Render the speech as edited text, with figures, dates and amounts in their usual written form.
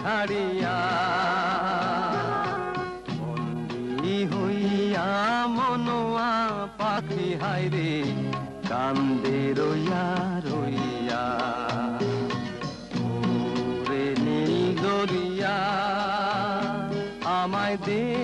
ছাড়িয়া বন্দী হইয়া মনোয়া পাখি হায়রে কান্দে রইয়া রইয়া ওরে নীল দরিয়া আমায় দে